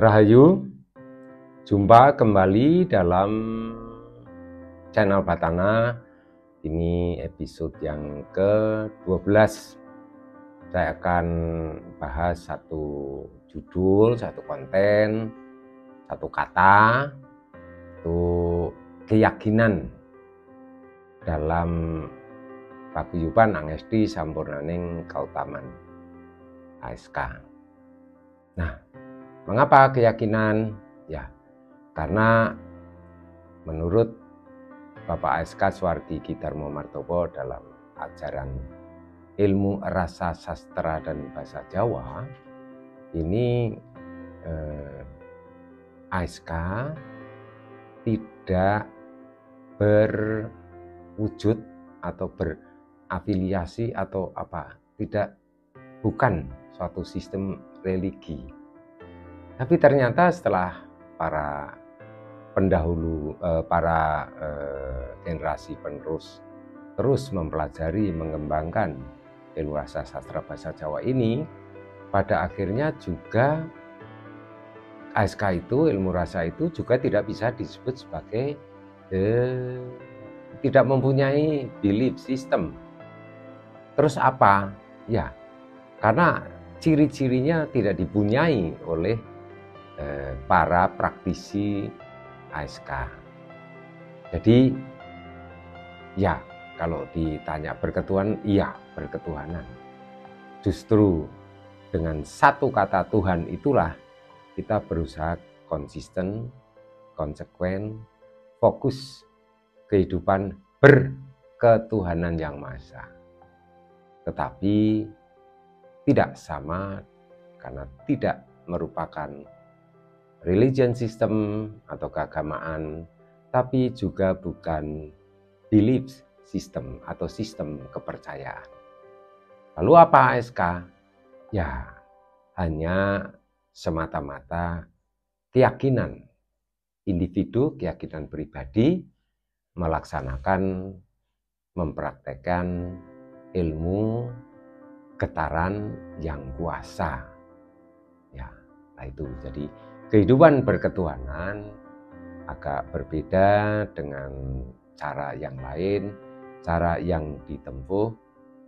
Rahayu, jumpa kembali dalam channel Batana. Ini episode yang ke-12. Saya akan bahas satu judul, satu konten, satu kata, itu keyakinan dalam paguyuban angesti sampurnaning kautaman ASK. Nah, mengapa keyakinan? Ya, karena menurut Bapak ASK Suwardi Darmo Martopo dalam ajaran ilmu rasa sastra dan bahasa Jawa, ini ASK tidak berwujud atau berafiliasi atau apa, bukan suatu sistem religi. Tapi ternyata setelah para pendahulu, generasi penerus terus mempelajari, mengembangkan ilmu rasa sastra bahasa Jawa ini, pada akhirnya juga ASK itu, ilmu rasa itu juga tidak bisa disebut sebagai tidak mempunyai belief system. Terus apa? Ya, karena ciri-cirinya tidak dipunyai oleh para praktisi ASK. Jadi ya, kalau ditanya berketuhanan, iya berketuhanan. Justru dengan satu kata Tuhan itulah kita berusaha konsisten, konsekuen, fokus kehidupan berketuhanan yang Maha Esa. Tetapi tidak sama karena tidak merupakan religion system atau keagamaan, tapi juga bukan belief system atau sistem kepercayaan. Lalu apa ASK? Ya, hanya semata-mata keyakinan individu, keyakinan pribadi melaksanakan, mempraktekkan ilmu getaran yang kuasa. Ya, nah itu jadi kehidupan berketuhanan agak berbeda dengan cara yang lain, cara yang ditempuh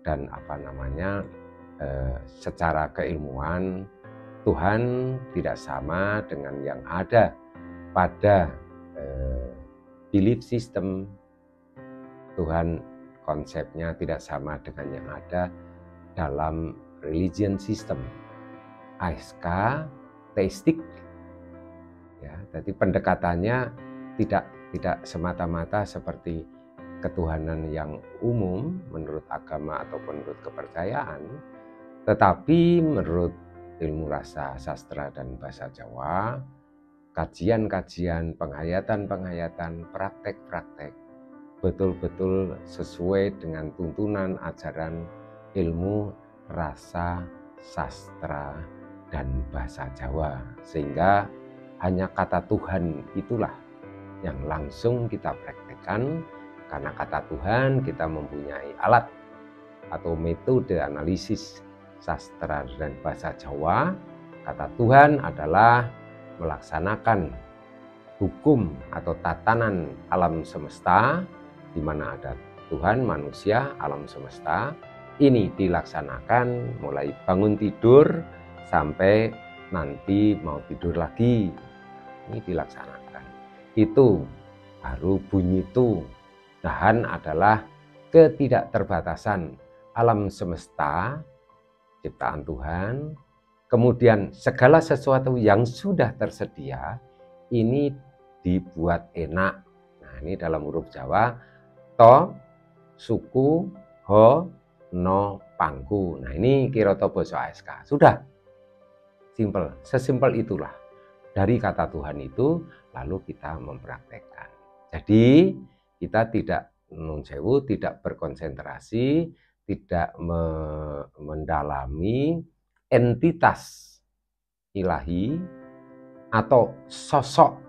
dan secara keilmuan Tuhan tidak sama dengan yang ada pada belief system. Tuhan konsepnya tidak sama dengan yang ada dalam religion system. ASK teistik, ya, jadi pendekatannya tidak semata-mata seperti ketuhanan yang umum menurut agama ataupun menurut kepercayaan, tetapi menurut ilmu rasa sastra dan bahasa Jawa, kajian-kajian, penghayatan-penghayatan, praktek-praktek betul-betul sesuai dengan tuntunan ajaran ilmu rasa sastra dan bahasa Jawa, sehingga hanya kata Tuhan itulah yang langsung kita praktekkan. Karena kata Tuhan kita mempunyai alat atau metode analisis sastra dan bahasa Jawa. Kata Tuhan adalah melaksanakan hukum atau tatanan alam semesta, di mana ada Tuhan, manusia, alam semesta. Ini dilaksanakan mulai bangun tidur sampai nanti mau tidur lagi. Ini dilaksanakan. Itu baru bunyi itu. Tuhan adalah ketidakterbatasan alam semesta, ciptaan Tuhan. Kemudian segala sesuatu yang sudah tersedia ini dibuat enak. Nah, ini dalam huruf Jawa, to, suku, ho, no, pangku. Nah, ini kiroto basa ASK. Sudah. Simple, sesimpel itulah. Dari kata Tuhan itu, lalu kita mempraktekkan. Jadi, kita tidak tidak berkonsentrasi, tidak mendalami entitas ilahi atau sosok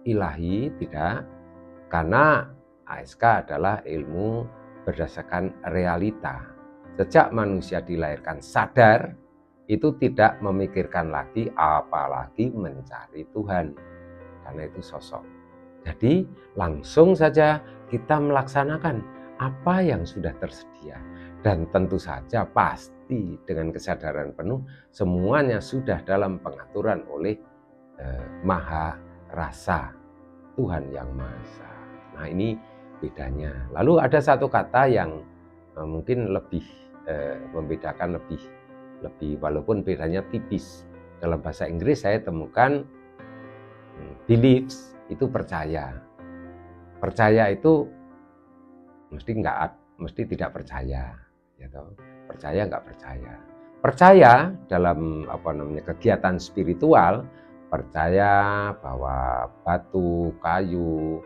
ilahi, tidak. Karena ASK adalah ilmu berdasarkan realita. Sejak manusia dilahirkan sadar itu tidak memikirkan lagi, apalagi mencari Tuhan, karena itu sosok. Jadi langsung saja kita melaksanakan apa yang sudah tersedia, dan tentu saja pasti dengan kesadaran penuh semuanya sudah dalam pengaturan oleh Maha Rasa, Tuhan yang Maha Esa. Nah, ini bedanya. Lalu ada satu kata yang mungkin lebih membedakan, lebih walaupun bedanya tipis. Dalam bahasa Inggris saya temukan beliefs itu percaya. Percaya itu mesti tidak percaya, gitu. Percaya nggak percaya. Percaya dalam kegiatan spiritual, percaya bahwa batu, kayu,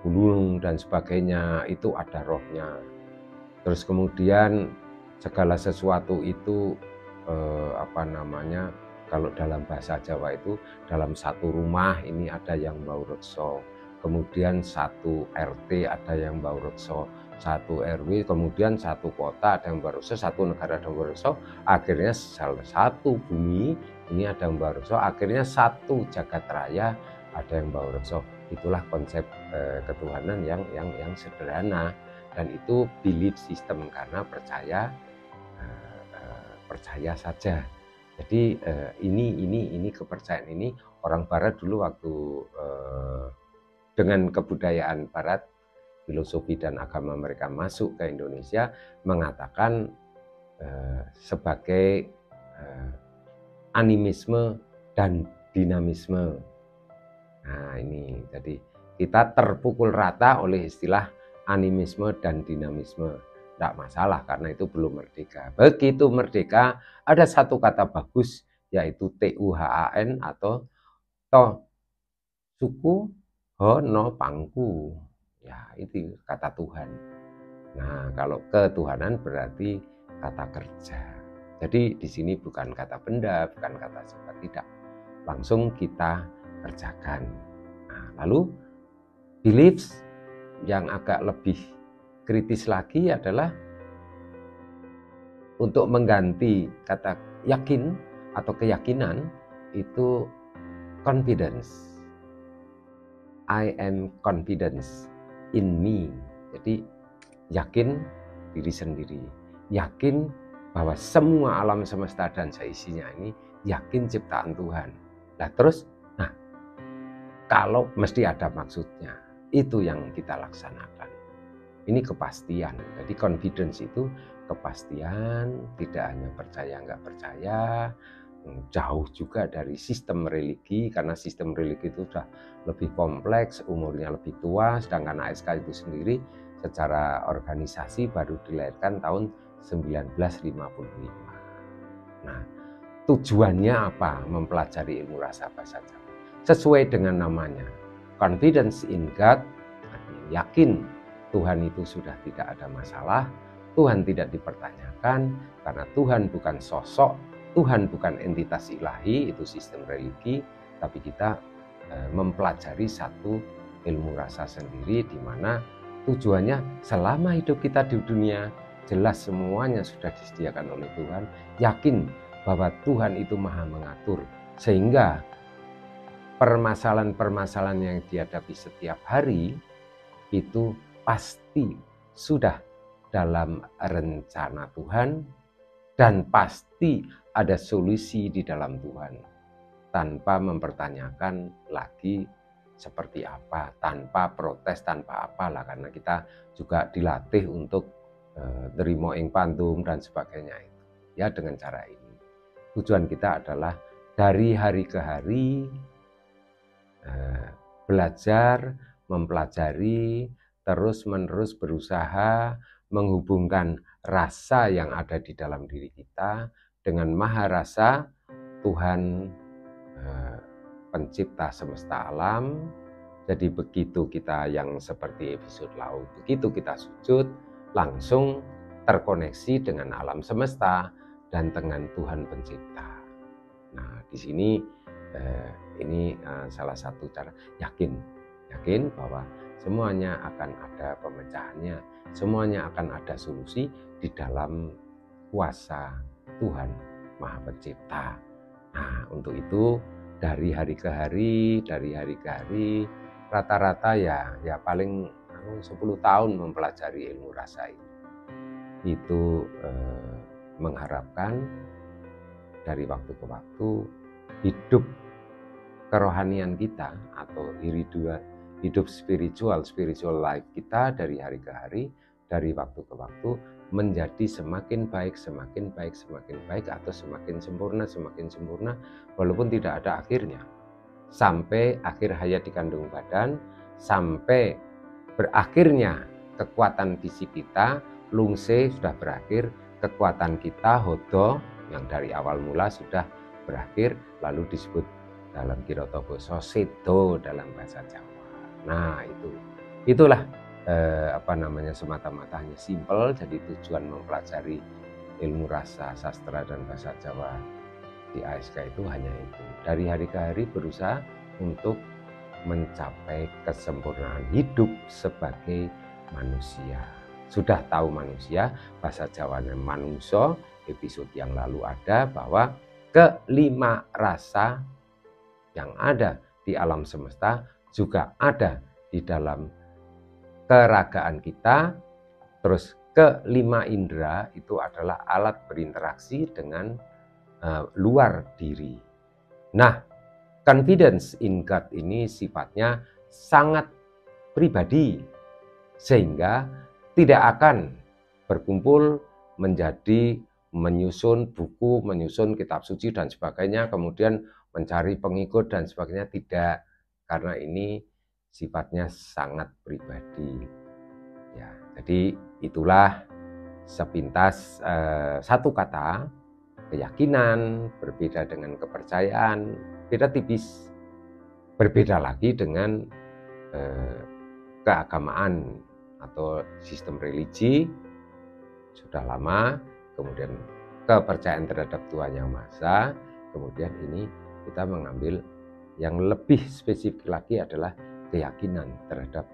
gunung dan sebagainya itu ada rohnya. Terus kemudian segala sesuatu itu kalau dalam bahasa Jawa itu dalam satu rumah ini ada yang bau rekso, kemudian satu RT ada yang bau rekso, satu RW, kemudian satu kota ada yang bau rekso, satu negara ada yang bau rekso, akhirnya salah satu bumi ini ada yang bau rekso, akhirnya satu jagat raya ada yang bau rekso. Itulah konsep ketuhanan yang sederhana, dan itu belief system karena percaya saja. Jadi ini kepercayaan ini orang Barat dulu waktu dengan kebudayaan Barat, filosofi dan agama mereka masuk ke Indonesia mengatakan sebagai animisme dan dinamisme. Nah, ini jadi kita terpukul rata oleh istilah animisme dan dinamisme. Tidak masalah karena itu belum merdeka. Begitu merdeka ada satu kata bagus yaitu TUHAN atau to suku hono pangku. Ya, itu kata Tuhan. Nah, kalau ketuhanan berarti kata kerja. Jadi di sini bukan kata benda, bukan kata sifat, tidak. Langsung kita kerjakan. Nah, lalu beliefs yang agak lebih kritis lagi adalah untuk mengganti kata yakin atau keyakinan itu confidence. I am confidence in me. Jadi yakin diri sendiri, yakin bahwa semua alam semesta dan seisinya ini yakin ciptaan Tuhan. Nah terus, kalau mesti ada maksudnya, itu yang kita laksanakan. Ini kepastian. Jadi confidence itu kepastian, tidak hanya percaya nggak percaya, jauh juga dari sistem religi, karena sistem religi itu sudah lebih kompleks, umurnya lebih tua, sedangkan ASK itu sendiri secara organisasi baru dilahirkan tahun 1955. Nah, tujuannya apa mempelajari ilmu rasa bahasa Jawa? Sesuai dengan namanya, confidence in God, yakin Tuhan itu sudah tidak ada masalah, Tuhan tidak dipertanyakan, karena Tuhan bukan sosok, Tuhan bukan entitas ilahi, itu sistem religi, tapi kita mempelajari satu ilmu rasa sendiri, di mana tujuannya selama hidup kita di dunia, jelas semuanya sudah disediakan oleh Tuhan, yakin bahwa Tuhan itu maha mengatur, sehingga permasalahan-permasalahan yang dihadapi setiap hari itu pasti sudah dalam rencana Tuhan, dan pasti ada solusi di dalam Tuhan, tanpa mempertanyakan lagi seperti apa, tanpa protes, tanpa apalah, karena kita juga dilatih untuk terima ing pandum dan sebagainya itu. Ya, dengan cara ini tujuan kita adalah dari hari ke hari belajar, mempelajari, terus-menerus berusaha menghubungkan rasa yang ada di dalam diri kita dengan Maha Rasa, Tuhan pencipta semesta alam. Jadi begitu kita yang seperti episode lalu, begitu kita sujud, langsung terkoneksi dengan alam semesta dan dengan Tuhan pencipta. Nah, di sini ini salah satu cara yakin bahwa semuanya akan ada pemecahannya, semuanya akan ada solusi di dalam kuasa Tuhan Maha Pencipta. Nah, untuk itu dari hari ke hari, rata-rata ya paling 10 tahun mempelajari ilmu rasa ini. Itu mengharapkan dari waktu ke waktu hidup kerohanian kita atau hidup spiritual life kita dari hari ke hari, dari waktu ke waktu menjadi semakin baik atau semakin sempurna walaupun tidak ada akhirnya, sampai akhir hayat di kandung badan, sampai berakhirnya kekuatan fisik kita, lungse sudah berakhir, kekuatan kita hodo yang dari awal mula sudah berakhir, lalu disebut dalam Kirata Basa sedo dalam bahasa Jawa. Nah, itulah semata-mata hanya simpel. Jadi tujuan mempelajari ilmu rasa, sastra dan bahasa Jawa di ASK itu hanya itu. Dari hari ke hari berusaha untuk mencapai kesempurnaan hidup sebagai manusia. Sudah tahu manusia, bahasa Jawanya manungso, episode yang lalu ada bahwa kelima rasa yang ada di alam semesta juga ada di dalam keragaan kita. Terus kelima indera itu adalah alat berinteraksi dengan luar diri. Nah, confidence in God ini sifatnya sangat pribadi, sehingga tidak akan berkumpul menjadi menyusun buku, menyusun kitab suci dan sebagainya, kemudian mencari pengikut dan sebagainya. Tidak, karena ini sifatnya sangat pribadi. Ya, jadi itulah sepintas satu kata, keyakinan berbeda dengan kepercayaan, beda tipis. Berbeda lagi dengan keagamaan atau sistem religi sudah lama, kemudian kepercayaan terhadap Tuhan Yang Maha Esa, kemudian ini kita mengambil yang lebih spesifik lagi adalah keyakinan terhadap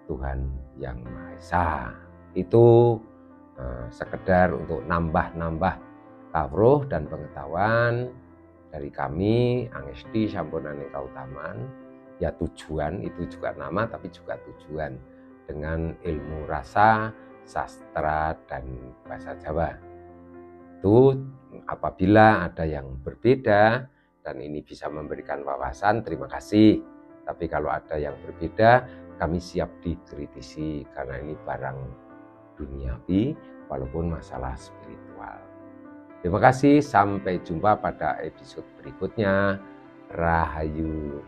Tuhan Yang Maha Esa. Itu sekedar untuk nambah kawruh dan pengetahuan dari kami Angesti Sampunane Kautaman. Ya, tujuan itu juga nama tapi juga tujuan dengan ilmu rasa, sastra dan bahasa Jawa. Itu apabila ada yang berbeda dan ini bisa memberikan wawasan, terima kasih. Tapi kalau ada yang berbeda, kami siap dikritisi karena ini barang duniawi walaupun masalah spiritual. Terima kasih, sampai jumpa pada episode berikutnya. Rahayu.